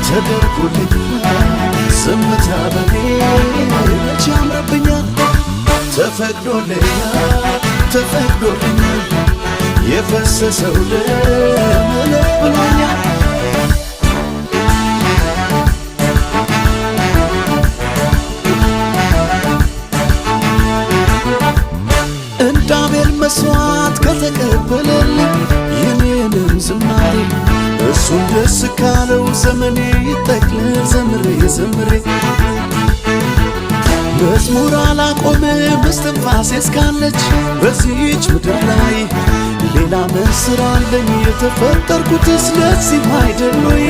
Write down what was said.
ተደርጎልኛል ዝምታ በኔ መቼ ያምርብኛል ተፈቅዶልኛል የፈሰሰው ደም እልፍ ብሎኛል እንደ አቤል መስዋዕት ከተቀበለልኝ የኔንም ዝማሬ እሱን ደስ ካለው ዘመኔ ይጠቅልል ዘምሬ መዝሙር አላቆምም እስትንፋሴ እስካለች በዚህች ምድር ላይ ሌላ ምን ስራ አለኝ የተፈጠርኩትስ ለዚህ አይደል ወይ